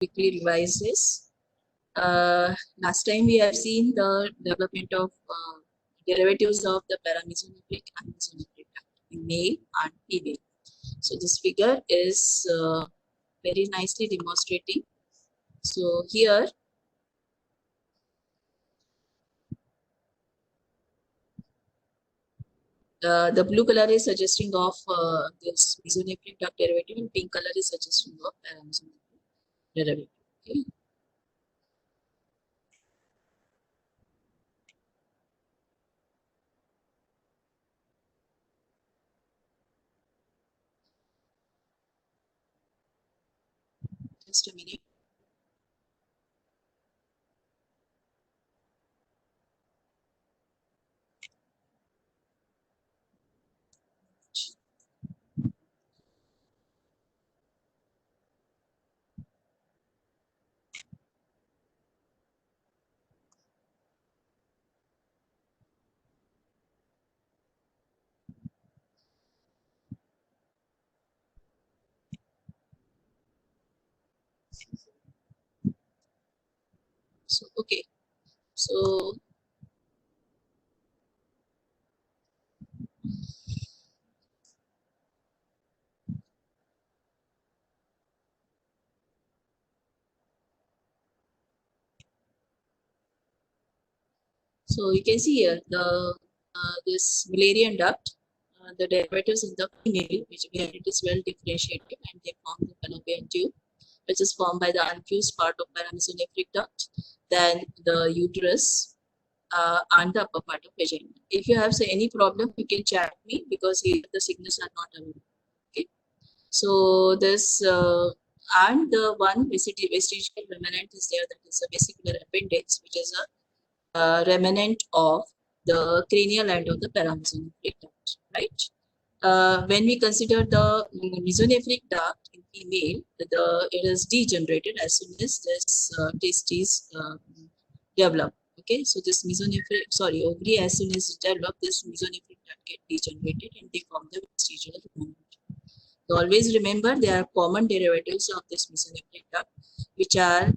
quickly revise this. Last time we have seen the development of derivatives of the paramesonephric and mesonephric in male and female. So this figure is very nicely demonstrating. So here the blue color is suggesting of this mesonephric duct derivative, and pink color is suggesting of paramesonephric derivative. Okay. Just a minute. So okay. So you can see here the this Mullerian duct, the derivatives in the female, which where it is well differentiated, and they form the fallopian tube, which is formed by the unfused part of paramesonephric duct, then the uterus, and the upper part of vagina. If you have say any problem, you can chat me because here the signals are not available. Okay. So this and the one vestigial remnant is there, that is a vesicular appendix, which is a remnant of the cranial end of the paramesonephric duct, right? When we consider the mesonephric duct in female, it is degenerated as soon as this testes develop. Okay, so this mesonephric, sorry, ovary, as soon as it develop, this mesonephric duct get degenerated and they form the vestigial remnant. So always remember there are common derivatives of this mesonephric duct, which are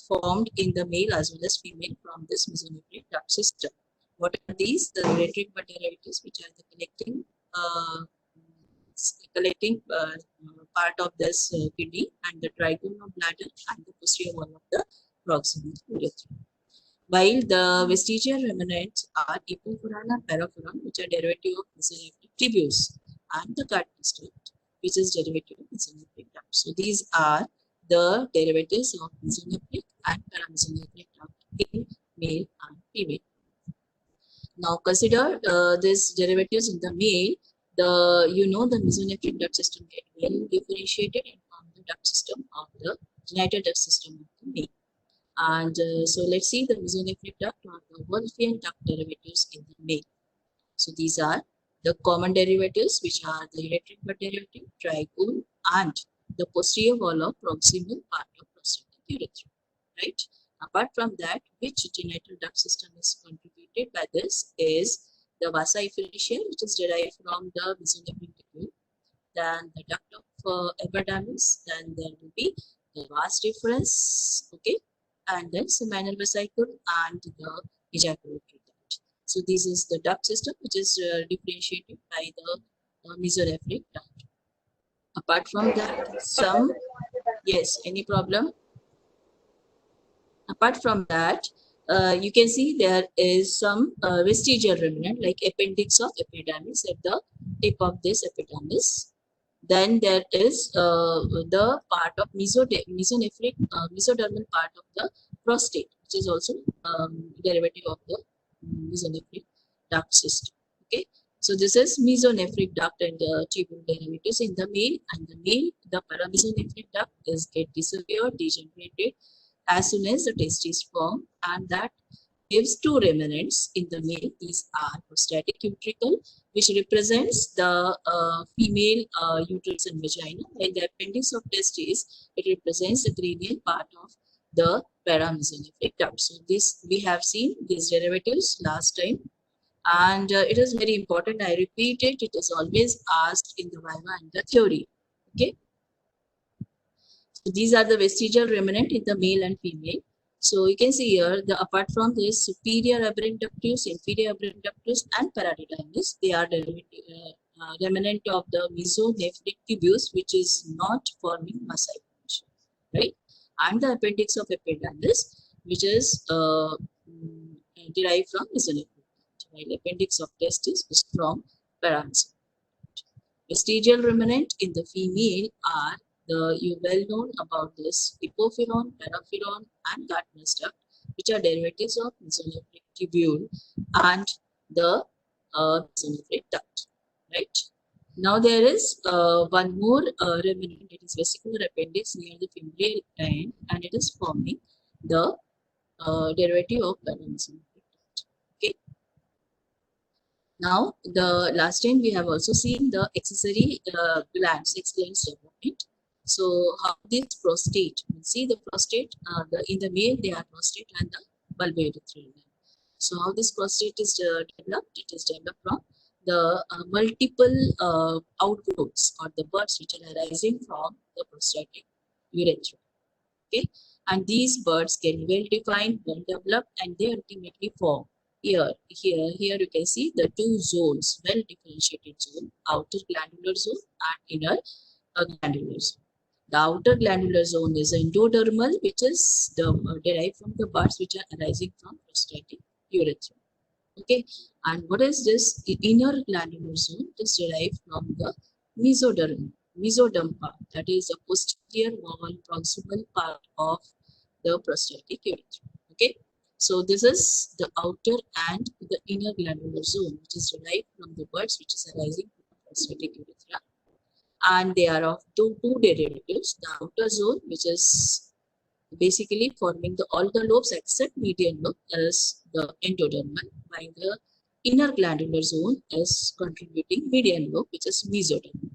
formed in the male as well as female from this mesonephric duct system. What are these? The electric butt derivatives, which are the collecting part of this kidney, and the trigonal bladder and the posterior wall of the proximal urethra. While the vestigial remnants are epiphoron and paraphoron, which are derivative of mesonephric tubules, and the cartilage duct, which is derivative of mesonephric duct. So these are the derivatives of mesonephric and paramesonephric duct in male and female. Now consider these derivatives in the male. The mesonephric duct system get well differentiated and form the duct system of the genital duct system of the male. And so let's see the mesonephric duct or the Wolffian duct derivatives in the male. So these are the common derivatives, which are the electric butt derivative, trigone, and the posterior wall of proximal part of prostatic urethra, right? Apart from that, which genital duct system is contributed by this is the vasa efferential, which is derived from the mesonephric tubule, then the duct of epidermis, then there will be the vas deferens, okay, and then seminal vesicle and the ejaculatory duct. So this is the duct system, which is differentiated by the mesonephric duct. Apart from that, yes, any problem? Apart from that, you can see there is some vestigial remnant like appendix of epidermis at the tip of this epidermis. Then there is the part of mesodermal part of the prostate, which is also derivative of the mesonephric duct system. Okay, so this is mesonephric duct and the tubule derivatives in the male, and the male, the paramesonephric duct is get disappeared, degenerated as soon as the testes form, and that gives two remnants in the male. These are prostatic utricle, which represents the female uterus and vagina, while the appendix of testes, it represents the cranial part of the paramesonephric duct. So this we have seen these derivatives last time, and it is very important. I repeat it. It is always asked in the viva and the theory. Okay. So these are the vestigial remnant in the male and female. So you can see here, the apart from this, superior aberrant ductus, inferior aberrant ductus, and paradidymis, they are the remnant of the mesonephric tubules, which is not forming muscle, right? And the appendix of epidamis, which is derived from mesonephric, while appendix of testis is from paranasal. Vestigial remnant in the female are you well known about this epophyron, paraphyron, and Gardner's duct, which are derivatives of mesonephric tubule and the mesonephric duct. Right. Now there is one more remnant. It is vesicular appendix near the femoral end, and it is forming the derivative of paramesonephric duct. Okay. Now, the last time we have also seen the accessory glands, sex glands development. So, how this prostate, you see the prostate, in the male they are prostate and the bulbourethral gland. So, how this prostate is developed? It is developed from the multiple outgrowths or the buds which are arising from the prostatic urethra. Okay, and these buds get well defined, well developed, and they ultimately form here you can see the two zones, well differentiated zone, outer glandular zone and inner glandular zone. The outer glandular zone is endodermal, which is derived from the buds which are arising from prostatic urethra. Okay, and what is this? The inner glandular zone is derived from the mesoderm part, that is the posterior wall proximal part of the prostatic urethra. Okay, so this is the outer and the inner glandular zone, which is derived from the buds which is arising from the prostatic urethra, and they are of two derivatives. The outer zone, which is basically forming all the lobes except median lobe as the endodermal, while the inner glandular zone is contributing median lobe, which is mesodermal.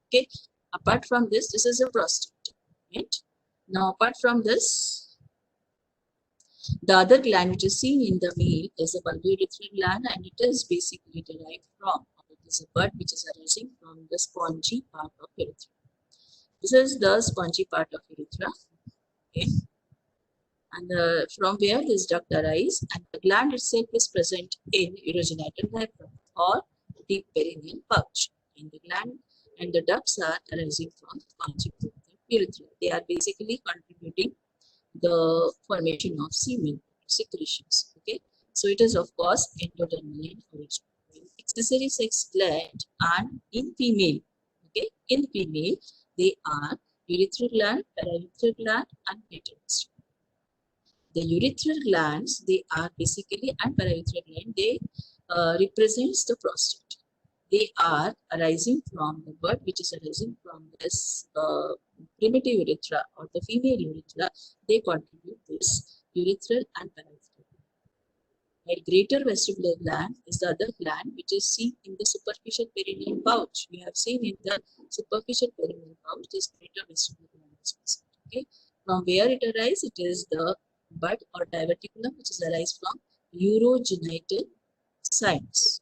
Okay, apart from this, this is a prostate. Right? Now, apart from this, the other gland which is seen in the male is a bulbourethral gland, and it is basically derived from, it is a bud which is arising from the spongy part of urethra. This is the spongy part of urethra. Okay. And from where this duct arises, and the gland itself is present in urogenital diaphragm or deep perineal pouch. And the gland and the ducts are arising from spongy urethra. They are basically contributing the formation of semen secretions. Okay, so it is of course endodermal in origin. Accessory sex gland and in female, okay, in female they are urethral gland, paraurethral gland, and clitoris. The urethral glands, they are basically, and paraurethral gland, they represents the prostate. They are arising from the bud which is arising from this primitive urethra or the female urethra. They contribute this urethral and paraurethral. While greater vestibular gland is the other gland which is seen in the superficial perineal pouch. We have seen in the superficial perineal pouch this greater vestibular gland is present. Okay, from where it arises, it is the bud or diverticulum which is arise from urogenital sinus,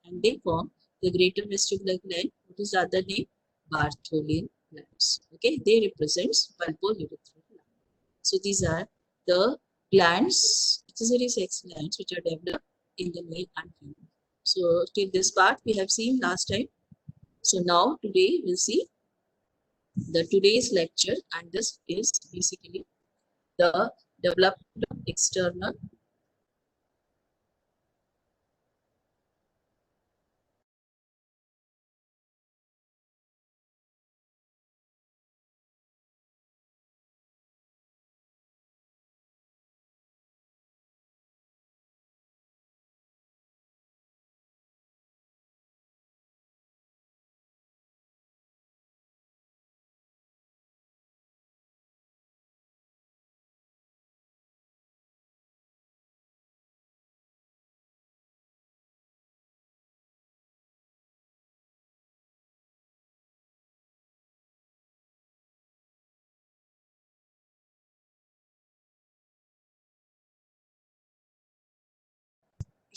and they form the greater vestibular gland. What is the other name? Bartholin glands. Okay, they represents bulbourethral gland. So these are the glands, accessory sex glands, which are developed in the male and female. So till this part we have seen last time. So now today we'll see the today's lecture, and this is basically the development of external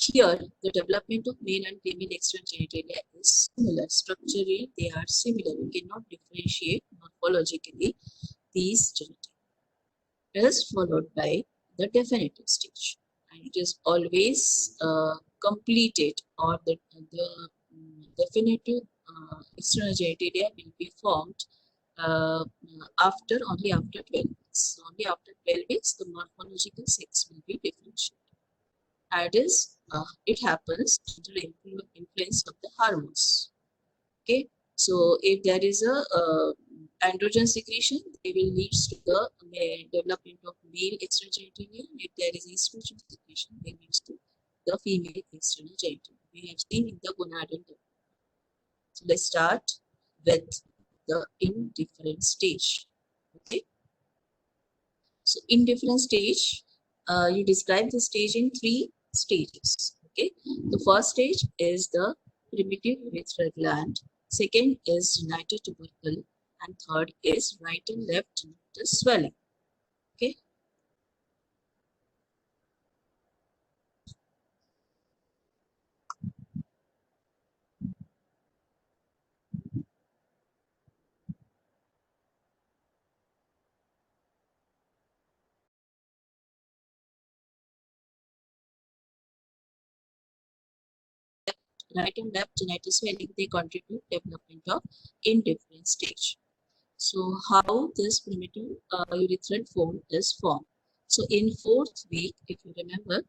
here, the development of male and female external genitalia is similar. Structurally, they are similar. We cannot differentiate morphologically these genital is followed by the definitive stage, and it is always completed, or the definitive external genitalia will be formed only after 12 weeks. So only after 12 weeks, the morphological sex will be differentiated. It happens under the influence of the hormones. Okay, so if there is a androgen secretion, they will lead to the development of male external genitalia. If there is estrogen secretion, they lead to the female external genitalia. We have seen in the gonadal development. So let's start with the indifferent stage. Okay, so indifferent stage, you describe the stage in 3 stages. Okay, the first stage is the primitive urethral gland. Second is genital tubercle, and third is right and left genital swelling. Okay, right and left genital swelling, they contribute development of indifferent stage. So how this primitive urethral fold is formed? So in 4th week, if you remember,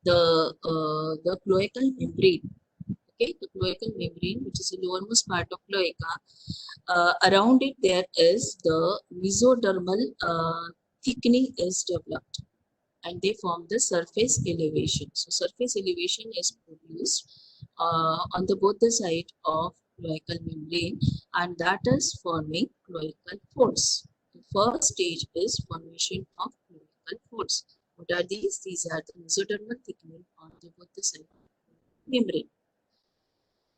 the cloacal membrane. Okay, the cloacal membrane, which is the lowermost part of cloaca, around it there is the mesodermal thickening is developed, and they form the surface elevation. So surface elevation is produced on the both the side of cloacal membrane, and that is forming cloacal folds. The first stage is formation of cloacal folds. What are these? These are the mesodermal thickening on the both the side of membrane.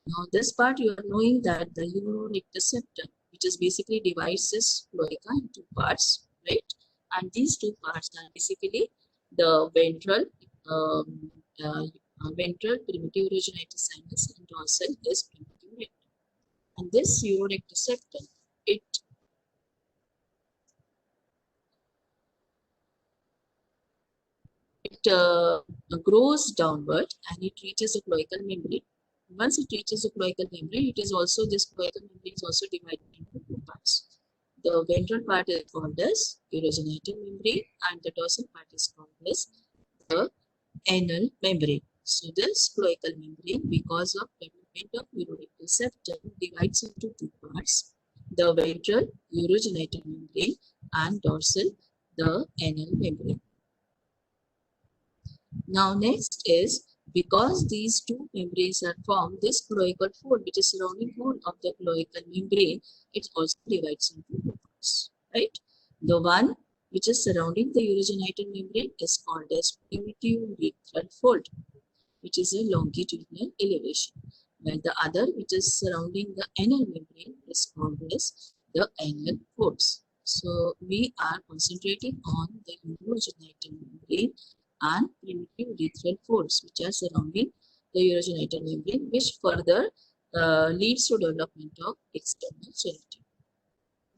Now, this part you are knowing that the urorectus septum, which is basically divides this cloaca into parts, right? And these two parts are basically the um, uh, ventral primitive urogenital sinus, and dorsal is primitive rectum. And this urorectus septum, it grows downward and it reaches the cloacal membrane. Once it reaches the cloacal membrane, it is also this cloacal membrane is also divided into 2 parts. The ventral part is called as urogenital membrane, and the dorsal part is called as the anal membrane. So this cloacal membrane, because of development of urorectal septum, divides into 2 parts: the ventral urogenital membrane and dorsal the anal membrane. Now next is, because these two membranes are formed, this cloacal fold, which is surrounding whole of the cloacal membrane, it also divides into 2 parts, right? The one which is surrounding the urogenital membrane is called as primitive urethral fold, which is a longitudinal elevation, while the other, which is surrounding the anal membrane, is called as the anal folds. So we are concentrating on the urogenital membrane and primitive urethral folds, which are surrounding the urogenital membrane, which further leads to development of external genital.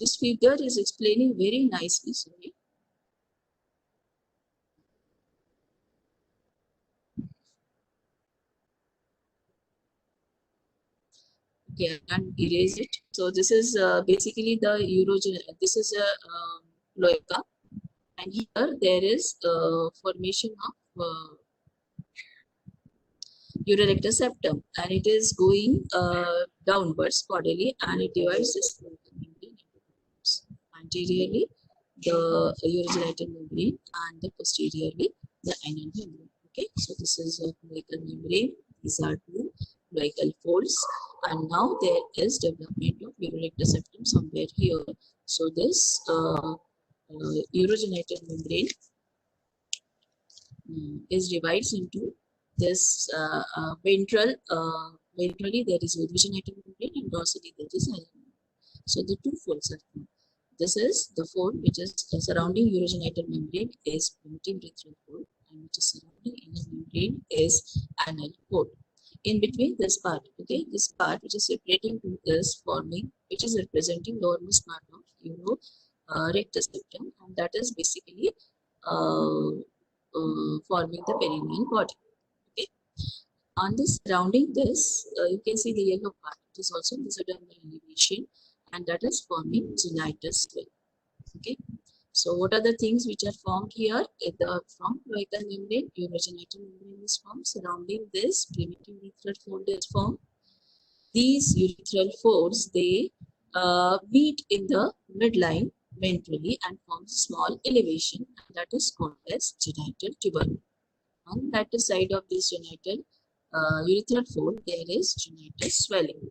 This figure is explaining very nicely. Sorry. Okay, and erase it. So this is basically the urogen. This is a cloaca, and here there is formation of urorectal septum, and it is going downwards bodily, and it divides this cloacal membrane into parts. Anteriorly, the urogenital membrane, and the posteriorly, the anal membrane. Okay, so this is a cloacal membrane. These are 2 cloacal folds, and now there is development of urorectal septum somewhere here. So this urogenital membrane is divides into this ventrally there is urogenital membrane, and dorsally there is anal membrane. So the 2 folds are formed. This is the fold which is surrounding urogenital membrane is primitive urethral fold, and which is surrounding anal membrane is anal fold. In between this part, okay, this part which is separating to is forming, which is representing lowermost part of rectus septum, and that is basically uh, forming the perineal body. Okay. On this surrounding this, you can see the yellow part. It is also mesodermal elevation, and that is forming genital swell. Okay. So what are the things which are formed here? From cloacal membrane, urogenital membrane is formed. Surrounding this, primitive urethral fold is formed. These urethral folds, they meet in the midline ventrally and form small elevation, and that is called as genital tubercle. On that side of this genital urethral fold, there is genital swelling.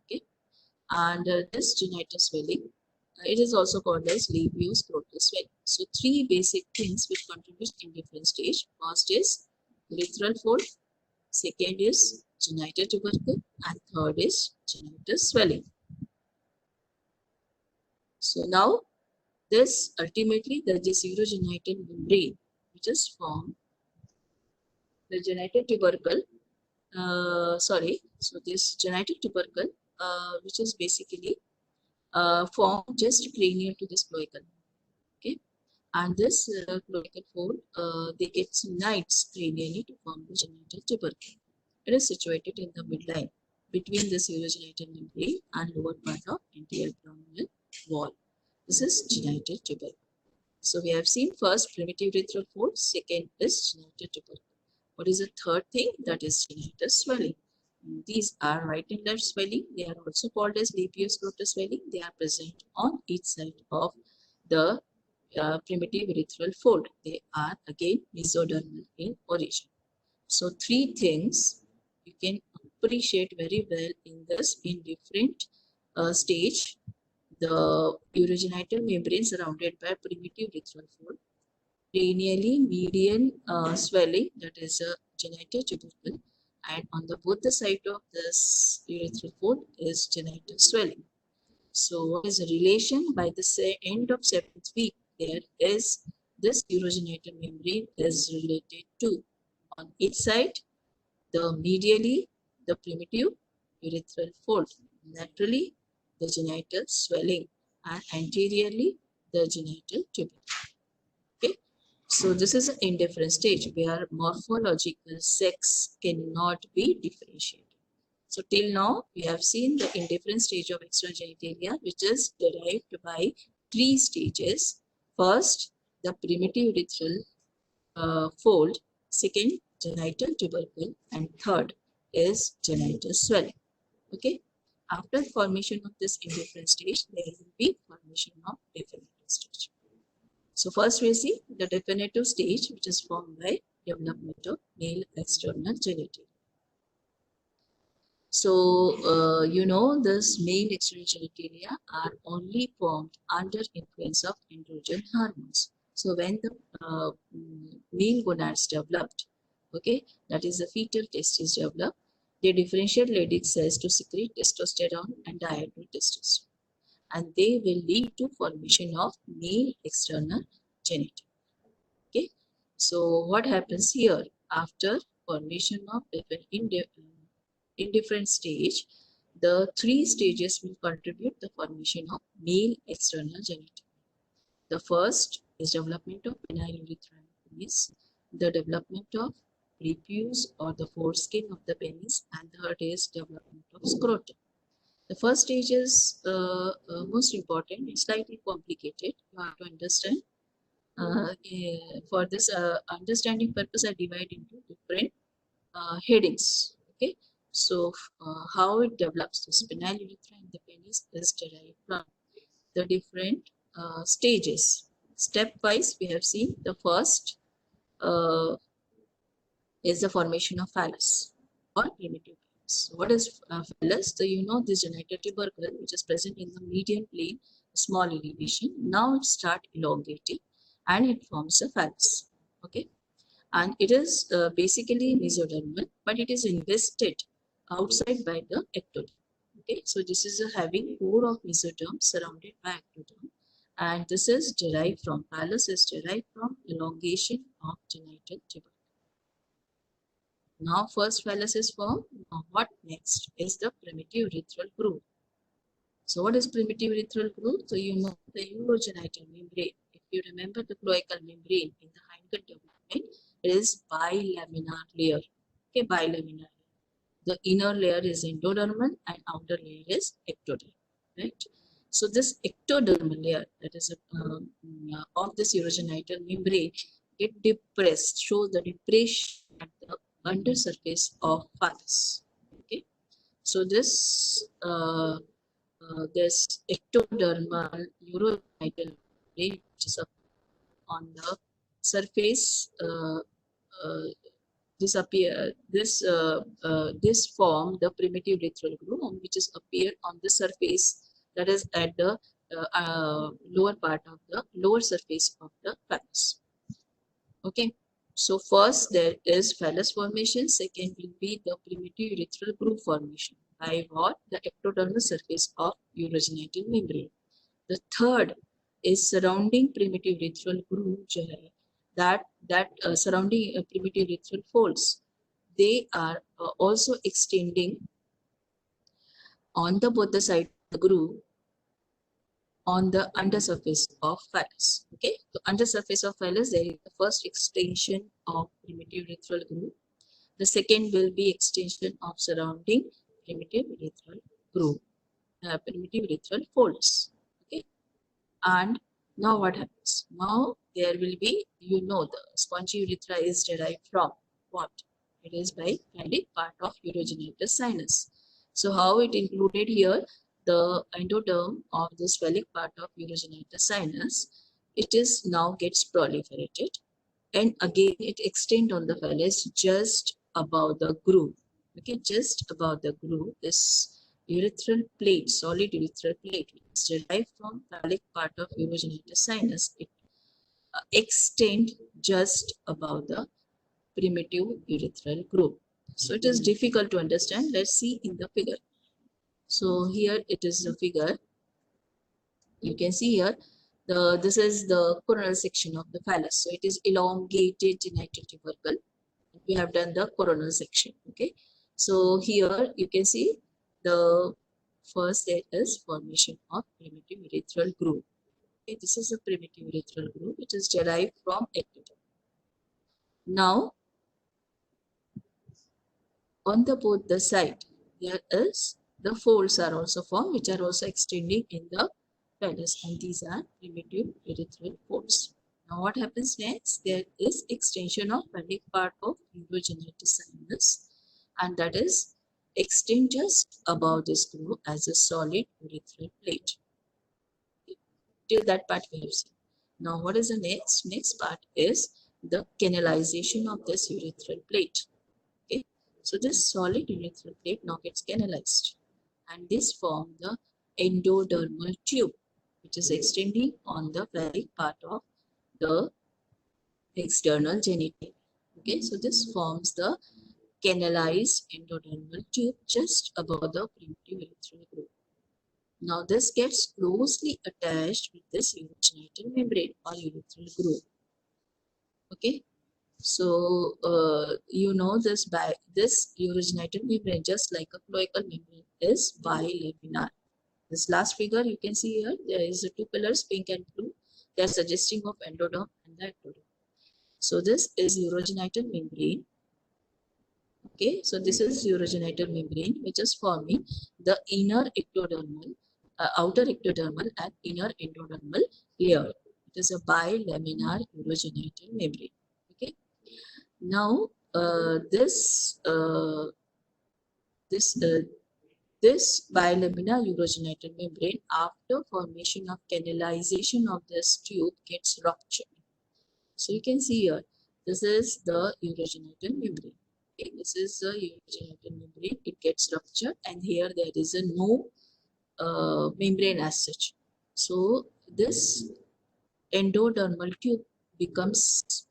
Okay, and this genital swelling, it is also called as labioscrotal swelling. So three basic things which contribute in different stage. First is urethral fold, second is genital tubercle, and third is genital swelling. So now this ultimately this urogenital membrane which is formed, the genital tubercle, so this genital tubercle which is basically formed just cranial to this cloacal. Okay, and this cloacal fold, they get unites cranially to form the genital tubercle. It is situated in the midline between the urogenital membrane and lower part of anteabdominal wall. This is genital tubercle. So we have seen first primitive urethral fold, second is genital tubercle. What is the third thing? That is genital swelling. These are right and left swelling. They are also called as labioscrotal swelling. They are present on each side of the primitive urethral fold. They are again mesodermal in origin. So three things you can appreciate very well in this in different stage. The urogenital membrane surrounded by primitive urethral fold, cranially median swelling, that is a genital tubercle, and on the both the side of this urethral fold is genital swelling. So what is the relation? By the end of 7th week, there is this urogenital membrane is related to, on each side, the medially the primitive urethral fold, laterally the genital swelling, and anteriorly the genital tubercle. Okay, so this is an indifferent stage where morphological sex cannot be differentiated. So till now, we have seen the indifferent stage of external genitalia, which is derived by three stages. First, the primitive urethral fold, second, genital tubercle, and third is genital swelling. Okay. After formation of this indifferent stage, there will be formation of definitive stage. So first we see the definitive stage, which is formed by development of male external genitalia. So, this male external genitalia are only formed under influence of androgen hormones. So, when the male gonads developed, okay, that is the fetal testes develop, they differentiate Leydig cells to secrete testosterone and dihydrotestosterone, and they will lead to formation of male external genitalia. Okay, so what happens here after formation of indifferent stage? The three stages will contribute the formation of male external genitalia. The first is development of penile urethral penis, the development of prepuce or the foreskin of the penis, and third is development of scrotum. The first stage is most important. It's slightly complicated. You have to understand. For this understanding purpose, I divide into different headings. Okay, so how it develops, the spinal urethra and the penis is derived from the different stages. Stepwise, we have seen the first uh, is the formation of phallus or primitive phallus. What is phallus? So you know this genital tubercle which is present in the median plane, small elevation. Now it start elongating and it forms a phallus. Okay, and it is basically mesodermal, but it is invested outside by the ectoderm. Okay, so this is a having core of mesoderm surrounded by ectoderm, and this is derived from phallus is derived from elongation of genital tubercle. Now first phallus is formed. Now what next is the primitive urethral groove. So what is primitive urethral groove? So you know the urogenital membrane. If you remember the cloacal membrane in the hindgut development, it is bilaminar layer. Okay, bilaminar. The inner layer is endodermal and outer layer is ectodermal. Right. So this ectodermal layer, that is of this urogenital membrane, get depressed, shows the depression at the undersurface of phallus. Okay. So this ectodermal urogenital membrane, which is on the surface, uh, this form the primitive urethral groove, and which is appear on the surface, that is at the lower part of the lower surface of the phallus. Okay. So first there is phallus formation, second will be the primitive urethral groove formation by what? The ectodermal surface of urogenital membrane. The third is surrounding primitive urethral groove जो है, that surrounding primitive urethral folds, they are also extending on the both the side of the groove on the undersurface of phallus. Okay, so undersurface of phallus, there is the first extension of primitive urethral groove. The second will be extension of surrounding primitive urethral groove, primitive urethral folds. Okay, and now what happens? Now there will be, the spongy urethra is derived from what? It is by phallic part of urogenital sinus. So how it included here? The endoderm of this phallic part of urogenital sinus, it is now gets proliferated, and again it extend on the phallus just above the groove. Okay, just above the groove, this urethral plate, solid urethral plate, which is derived from phallic part of urogenital sinus, it extend just above the primitive urethral groove. So it is difficult to understand. Let's see in the figure. So here it is the figure. You can see here this is the coronal section of the phallus. So it is elongated genital tubercle. We have done the coronal section. Okay. So here you can see the first there is formation of primitive urethral groove. Okay, this is a primitive urethral groove which is derived from ectoderm. Now on the both the side, there is the folds are also formed, which are also extending in the phallus, and these are primitive urethral folds. Now what happens next? There is extension of phallic part of urogenital sinus, and that is extend just above this groove as a solid urethral plate. Till that part we have seen. Now what is the next? Next part is the canalization of this urethral plate. Okay, so this solid urethral plate now gets canalized, and this form the endodermal tube, which is extending on the phallic part of the external genital. Okay, so this forms the canalized endodermal tube just above the primitive urethral groove. Now this gets closely attached with this urogenital membrane or urethral groove. Okay, so this by this urogenital membrane, just like a cloacal membrane, is bilaminar. This last figure you can see here, there is two colors, pink and blue. They are suggesting of endoderm and the ectoderm. So this is urogenital membrane. Okay, so this is urogenital membrane which is forming the inner ectodermal, outer ectodermal and inner endodermal layer. It is a bilaminar urogenital membrane. Okay, now this bilaminar urogenital membrane, after formation of canalization of this tube, gets ruptured. So you can see here, this is the urogenital membrane. Okay, this is the urogenital membrane. It gets ruptured, and here there is a no membrane as such. So this endodermal tube becomes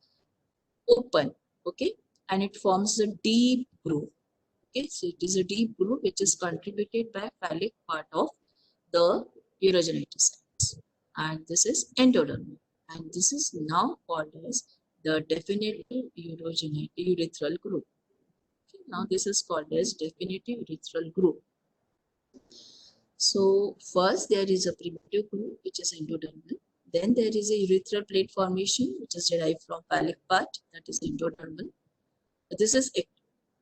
open, okay, and it forms a deep groove. Okay, so it is a deep groove which is contributed by phallic part of the urogenital sinus, and this is endodermal, and this is now called as the definitive urethral groove. Okay, now this is called as definitive urethral groove. So first there is a primitive groove which is endodermal. Then there is a urethral plate formation which is derived from phallic part, that is endodermal. This is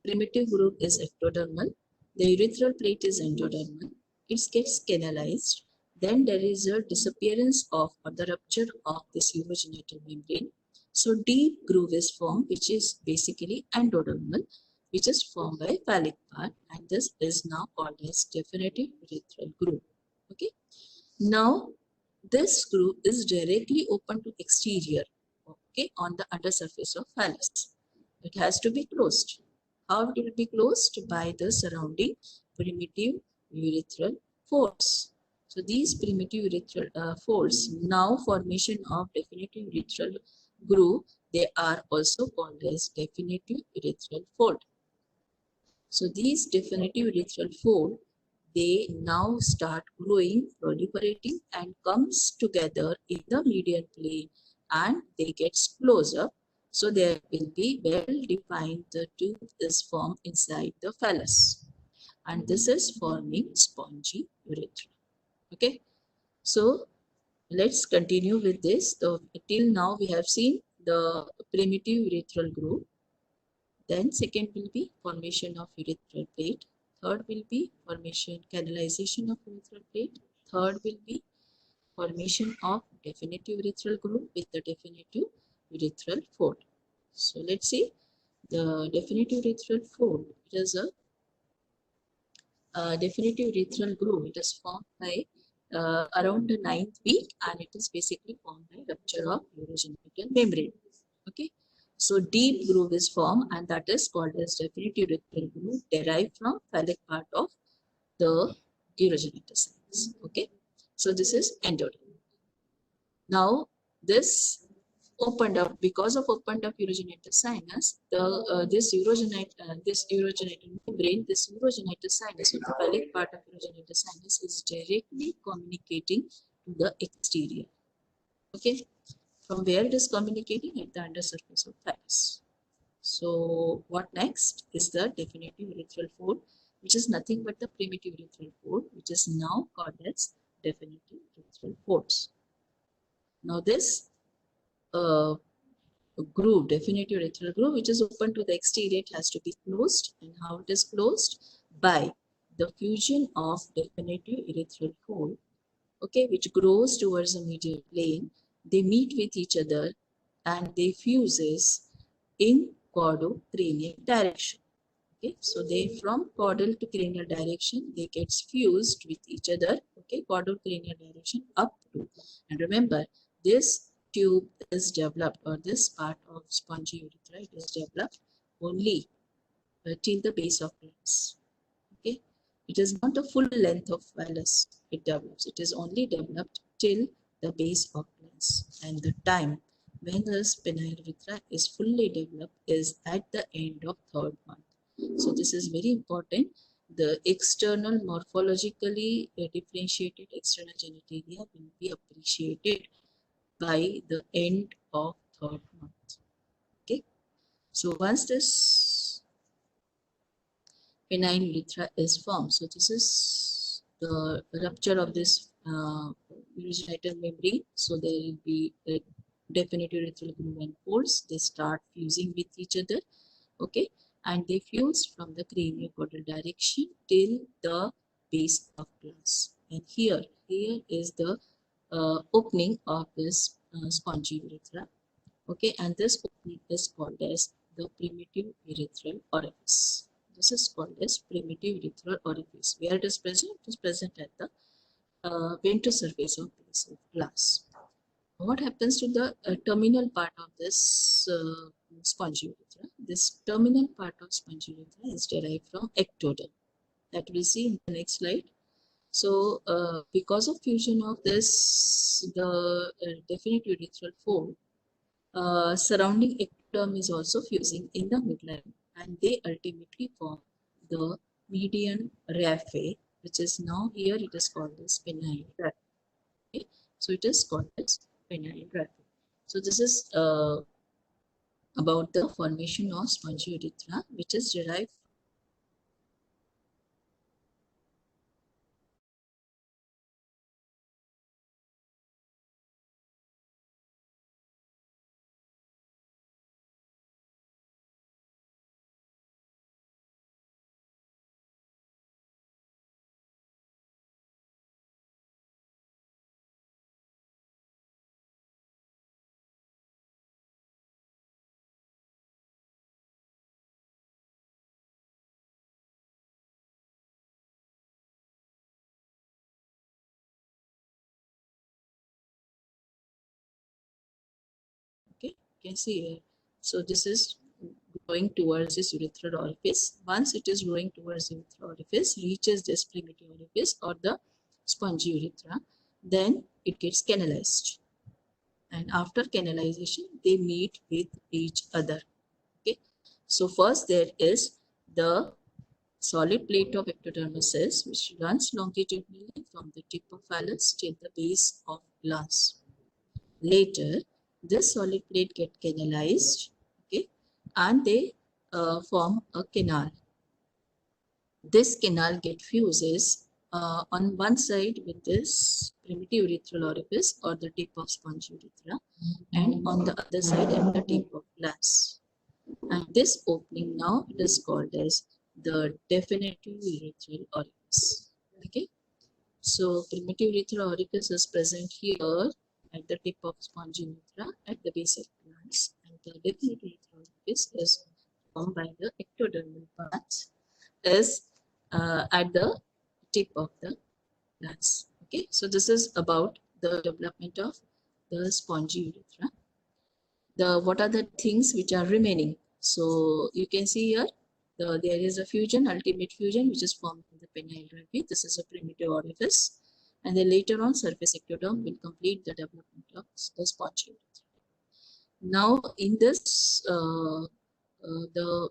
primitive groove is ectodermal. The urethral plate is endodermal. It gets canalized. Then there is a disappearance of or the rupture of this urogenital membrane. So deep groove is formed, which is basically endodermal, which is formed by phallic part, and this is now called as definitive urethral groove. Okay. Now this groove is directly open to exterior, okay, on the undersurface of phallus. It has to be closed. How it will be closed? By the surrounding primitive urethral folds. So these primitive urethral folds, now formation of definitive urethral groove, they are also called as definitive urethral fold. So these definitive urethral fold, they now start growing, proliferating, and comes together in the median plane, and they get closer. So there will be well defined the tooth is formed inside the phallus, and this is forming spongy urethra. Okay, so let's continue with this. So till now we have seen the primitive urethral groove. Then second will be formation of urethral plate. Third will be formation, canalization of urethral plate. Third will be formation of definitive urethral groove with the definitive urethral fold. So let's see the definitive urethral fold. It is a definitive urethral groove. It is formed by around the ninth week, and it is basically formed by rupture of urogenital membrane. Okay, so deep groove is formed, and that is called as definitive urethral groove, derived from phallic part of the urogenital sinus. Okay, so this is endoderm. Now this opened up because of opened up urogenital sinus. The this urogenital membrane, this urogenital sinus, or the phallic part of urogenital sinus, is directly communicating to the exterior. Okay, from where it is communicating? At the undersurface of phallus. So what next is the definitive urethral fold, which is nothing but the primitive urethral fold, which is now called as definitive urethral folds. Now this uh, groove, definitive urethral groove, which is open to the exterior, it has to be closed. And how it is closed? By the fusion of definitive urethral fold, okay, which grows towards the medial plane. They meet with each other and they fuses in caudocranial direction. Okay, so they from caudal to cranial direction, they get fused with each other. Okay, caudal cranial direction up to, and remember this tube is developed, or this part of spongy urethra is developed only till the base of glans. Okay, it is not the full length of phallus it develops. It is only developed till the base of glans, and the time when the penile urethra is fully developed is at the end of third month. So this is very important. The external morphologically differentiated external genitalia will be appreciated by the end of third month. Okay. So once this penile urethra is formed, so this is the rupture of this urogenital membrane. So there will be a definitive urethral groove and folds. They start fusing with each other. Okay, and they fuse from the craniocaudal direction till the base of glans. And here is the opening of this spongy urethra. Okay, and this opening is called as the primitive urethral orifice. This is called as primitive urethral orifice. Where it is present? It is present at the ventral surface of base of glass. What happens to the terminal part of this spongy urethra? This terminal part of spongy urethra is derived from ectoderm. That we'll see in the next slide. So, because of fusion of this, the definite urethral fold, surrounding ectoderm is also fusing in the midline, and they ultimately form the median raphe, which is now here it is called as penile raphe. Okay? So it is called as penile raphe. So this is about the formation of spongy urethra, which is derived You can see here. So this is going towards this urethral orifice. Once it is going towards the urethral orifice, reaches this primitive orifice or the spongy urethra, then it gets canalized. And after canalization, they meet with each other. Okay. So first there is the solid plate of ectodermal cells which runs longitudinally from the tip of phallus till the base of glans. Later, this solid plate get canalized, okay, and they form a canal. This canal get fuses on one side with this primitive urethral orifice or the tip of spongy urethra, and on the other side at the tip of glans. And this opening now it is called as the definitive urethral orifice. Okay. So primitive urethral orifice is present here at the tip of spongy urethra at the base of glans, and the definitive urethral orifice is formed by the ectodermal part is at the tip of the glans. Okay, so this is about the development of the spongy urethra. What are the things which are remaining? So you can see here there is a fusion, ultimate fusion, which is formed in the penile raphe. This is a primitive orifice, and then later on surface ectoderm will complete the development of the spongy urethra. Now in this the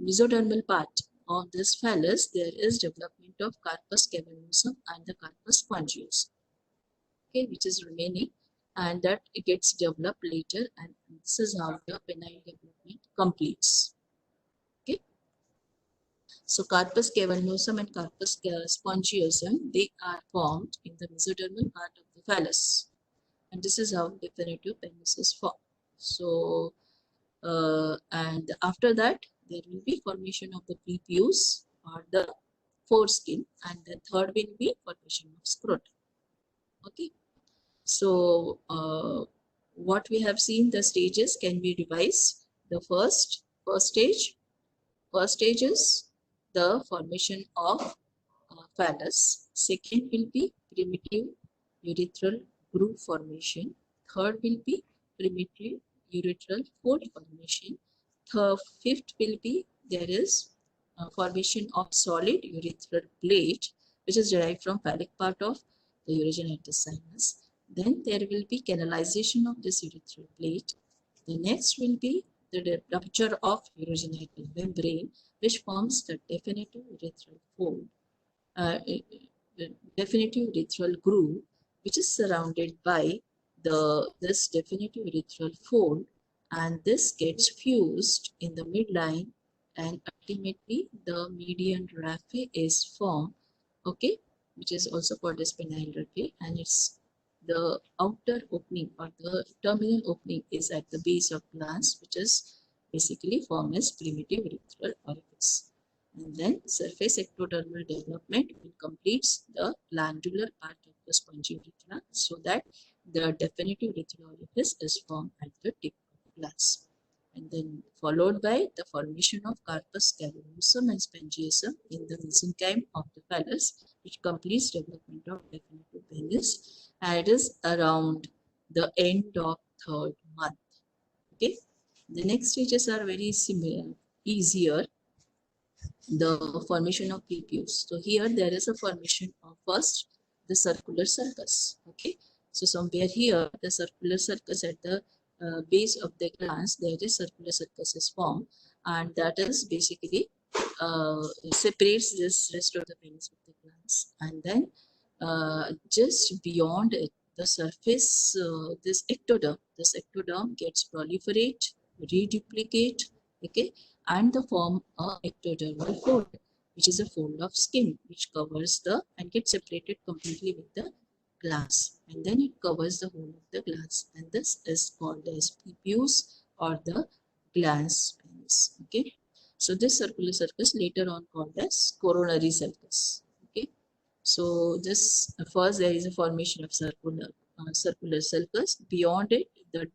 mesodermal part of this phallus, there is development of carpus cavernosum and the carpus spongiosum, okay, which is remaining, and that it gets developed later, and this is how the penile development completes. Okay, so carpus cavernosum and carpus spongiosum, they are formed in the mesodermal part of the phallus, and this is how definitive penis is formed. So and after that there will be formation of the prepuce or the foreskin, and the third will be formation of scrotum. Okay, so what we have seen, the stages can be revised. The first stage is the formation of phallus. Second will be primitive urethral groove formation. Third will be primitive urethral fold formation. Fifth will be there is formation of solid urethral plate, which is derived from phallic part of the urogenital sinus. Then there will be canalization of this urethral plate. The next will be the rupture of urogenital membrane, which forms the definitive urethral fold, definitive urethral groove, which is surrounded by this definitive urethral fold, and this gets fused in the midline, and ultimately the median raphe is formed, okay, which is also called as penile raphe, and it's the outer opening or the terminal opening is at the base of glans, which is basically formed as primitive urethral orifice. And then surface ectodermal development will complete the glandular part of the spongy urethra, so that the definitive urethral orifice is formed at the tip of glans. And then followed by the formation of carpus cavernosum and spongiosum in the mesenchyme of the phallus, which completes development of definitive penis, and it is around the end of third month. Okay, the next stages are very similar, easier. The formation of prepuce. So here there is a formation of first the circular sulcus. Okay, so somewhere here the circular sulcus at the base of the glans, there is circular sulcus is formed, and that is basically separates this rest of the penis with the glans, and then just beyond it, the surface, this ectoderm gets proliferate, reduplicate, okay, and the form a ectodermal fold, which is a fold of skin which covers the and gets separated completely with the glans, and then it covers the whole of the glans, and this is called as prepuce or the glans penis. Okay, so this circular sulcus later on called as coronary sulcus. Okay, so this first there is a formation of circular sulcus. Beyond it, the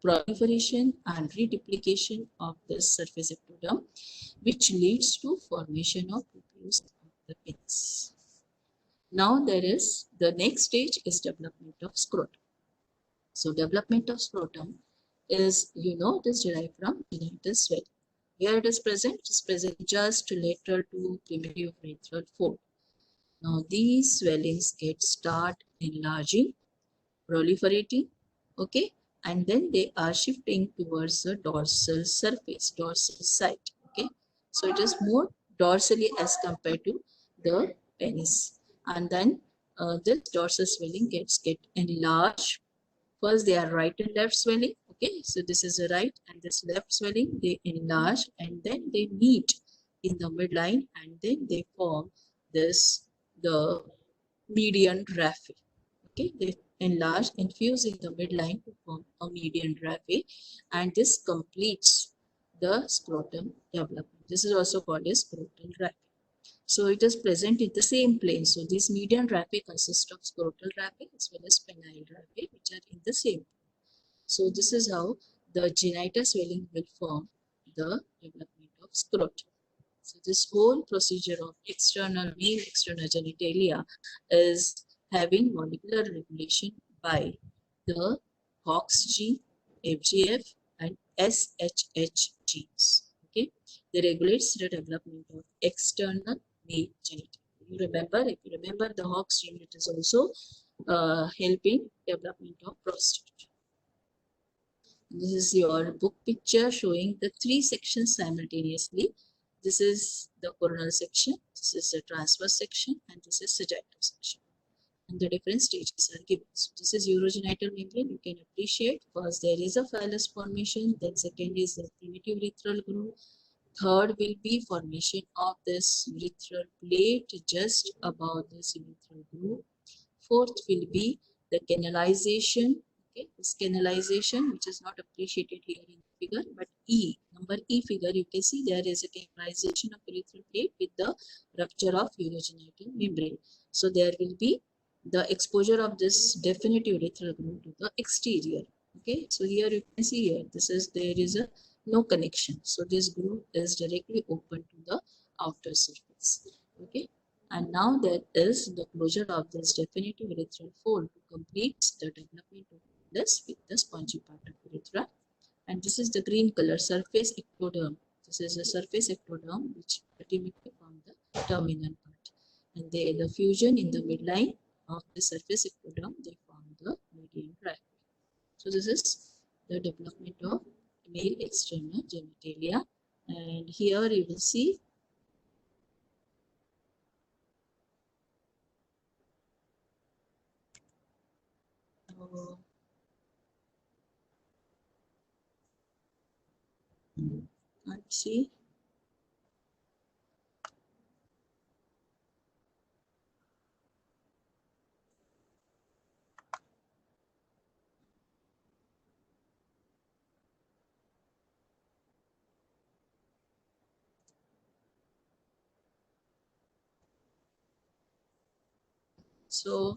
proliferation and reduplication of the surface ectoderm, which leads to formation of prepuce of the penis. Now there is the next stage is development of scrotum. So development of scrotum is, it is derived from genital swelling. Here it is present just lateral to primitive urethral fold. Now these swellings get start enlarging, proliferating, okay, and then they are shifting towards the dorsal surface, dorsal side, okay. So it is more dorsally as compared to the penis, and then this dorsal swelling get enlarged. First, they are right and left swelling. Okay, so this is a right and this left swelling. They enlarge and then they meet in the midline and then they form this the median raphe. Okay, they enlarge and fuse in the midline to form a median raphe, and this completes the scrotum development. This is also called as scrotal raphe. So it is present in the same plane. So this median raphe consists of scrotal raphe as well as penile raphe, which are in the same. So this is how the genital swelling will form the development of scrotum. So this whole procedure of male external genitalia is having molecular regulation by the HOX gene, FGF, and SHH genes. Okay, they regulates the development of external male genitalia. If you remember the HOX gene, it is also helping development of prostate. This is your book picture showing the three sections simultaneously. This is the coronal section, this is the transverse section, and this is sagittal section. And the different stages are given. So this is urogenital membrane. You can appreciate first there is a phallus formation, then second is the primitive urethral groove. Third will be formation of this urethral plate just above this urethral groove. Fourth will be the canalization. Okay, this canalization, which is not appreciated here in the figure, but number E figure, you can see there is a canalization of urethral plate with the rupture of urogenital membrane. So there will be the exposure of this definite urethral groove to the exterior. Okay, so here you can see here, there is a no connection. So this groove is directly open to the outer surface. Okay, and now there is the closure of this definitive urethral fold to complete the development of this with the spongy part of urethra. And this is the green color surface ectoderm. This is a surface ectoderm which ultimately form the terminal part. And the fusion in the midline of the surface ectoderm, they form the median raphe. So this is the development of male external genitalia. And here you will see let's see. So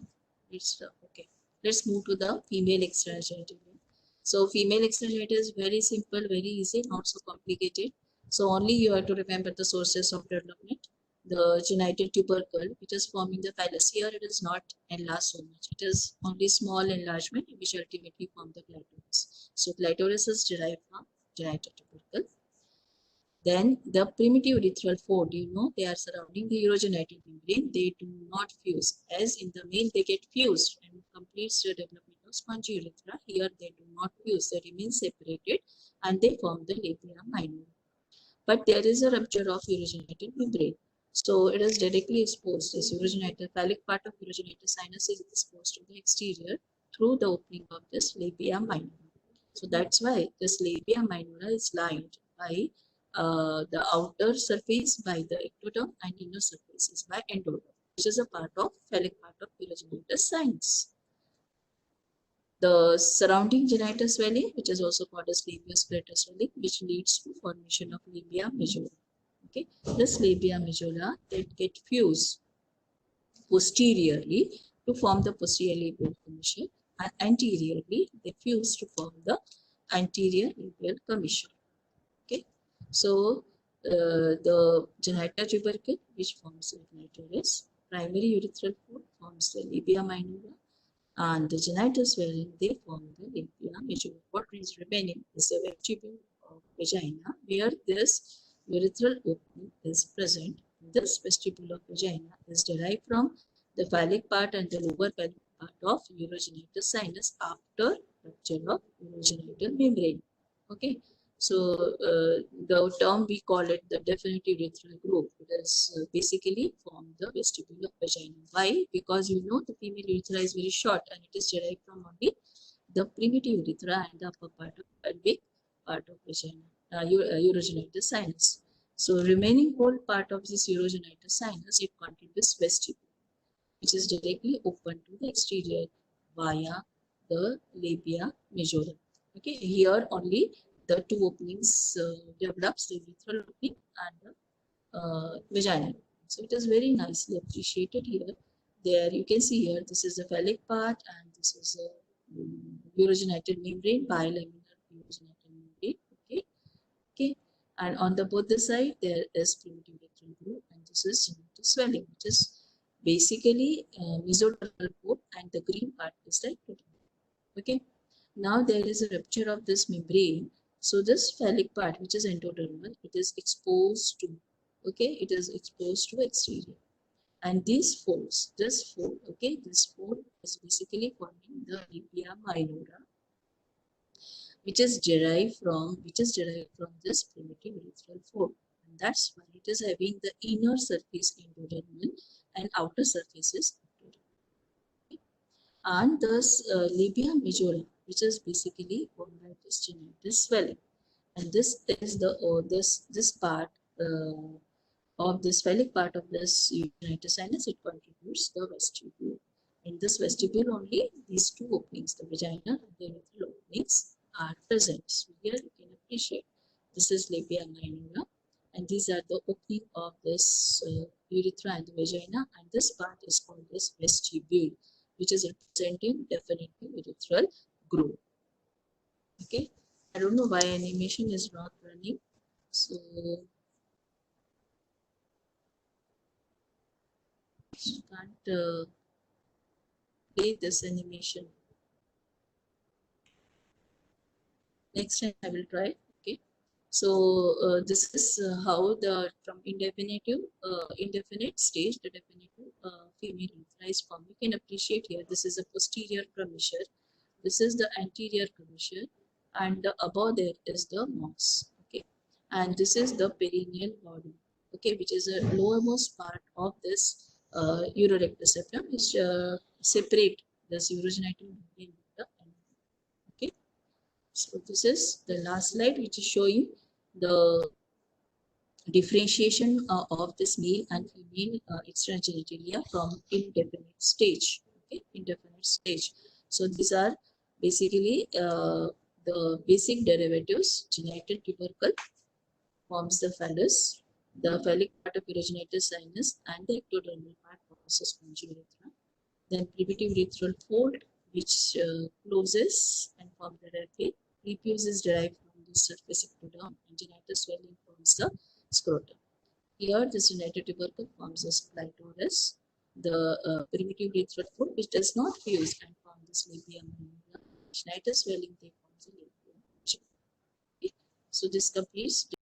it's okay. Let's move to the female external genitalia. So female external genitalia is very simple, very easy, not so complicated. So only you have to remember the sources of development. The genital tubercle, which is forming the phallus. Here it is not enlarged so much. It is only small enlargement which ultimately form the clitoris. So clitoris is derived from genital tubercle. Then the primitive urethral fold, they are surrounding the urogenital membrane. They do not fuse. As in the male, they get fused and completes the development of spongy urethra. Here, they do not fuse. They remain separated and they form the labia minor. But there is a rupture of urogenital membrane. So it is directly exposed. This urogenital phallic part of urogenital sinus is exposed to the exterior through the opening of this labia minor. So that's why this labia minora is lined by the outer surface by the ectoderm and inner surface is by endoderm, which is a part of phallic part of urogenital sinus. The surrounding genital swelling, which is also called as labioscleral swelling, which leads to formation of labia majora. Okay, this labia majora that get fused posteriorly to form the posterior labial commissure, and anteriorly they fuse to form the anterior labial commissure. Okay, so the genital tubercle, which forms the clitoris, primary urethral fold forms the labia minora, and the genital swelling, they form the labia majora. What is remaining is the vestibule of vagina, where this urethral opening is present. This vestibule of vagina is derived from the phallic part and the lower phallic part of urogenital sinus after rupture of urogenital membrane. Okay, so the term we call it the definitive urethral groove. It is basically from the vestibule of vagina. Why? Because you know the female urethra is very short and it is derived from only the primitive urethra and the upper part of pelvic part of vagina, urogenital sinus. So remaining whole part of this urogenital sinus, it contributes vestibule, which is directly open to the exterior via the labia majora. Okay, here only the two openings develops, the urethral opening and the vagina. So it is very nicely appreciated here. There you can see here, this is the phallic part and this is a urogenital membrane, bilaminar urogenital membrane. Okay, okay. And on the both the side, there is primitive urethral groove, and this is genital swelling, which is basically mesodermal port, and the green part is the ectodermal. Okay. Now there is a rupture of this membrane. So this phallic part, which is endodermal, it is exposed to, okay, it is exposed to exterior. And these folds, this fold, okay, this fold is basically forming the labia minora, which is derived from this primitive urethral fold. And that's why it is having the inner surface endodermal and outer surface is ectodermal. And thus labia majora, which is basically formed by this genital swelling. And this is the this part of this phallic part of this urogenital sinus, it contributes the vestibule. In this vestibule only, these two openings, the vagina and the urethral openings, are present. So here you can appreciate this is labia minora, and these are the opening of this urethra and the vagina, and this part is called this vestibule, which is representing definitive urethral groove. Okay, I don't know why animation is not running, so can't play this animation. Next time I will try. Okay, so this is how the from indefinite stage the definitive female urethra is formed. You can appreciate here, this is a posterior commissure, this is the anterior commissure, and the above there is the moss. Okay, and this is the perineal body, okay, which is a lowermost part of this urorectal septum, which separate this urogenital membrane with the end. Okay, so this is the last slide, which is showing the differentiation of this male and female extragenitalia from indefinite stage. Okay, indefinite stage. So these are basically the basic derivatives. Genital tubercle forms the phallus, the phallic part of urogenital sinus, and the ectodermal part forms the spongy urethra. Then primitive urethral fold, which closes and forms the rete. Prepuce is derived from the surface ectoderm, and genital swelling forms the scrotum. Here, this genital tubercle forms the clitoris. The primitive urethral fold, which does not fuse and form this labia minora. Genital swelling, they forms the labia. Okay. So this completes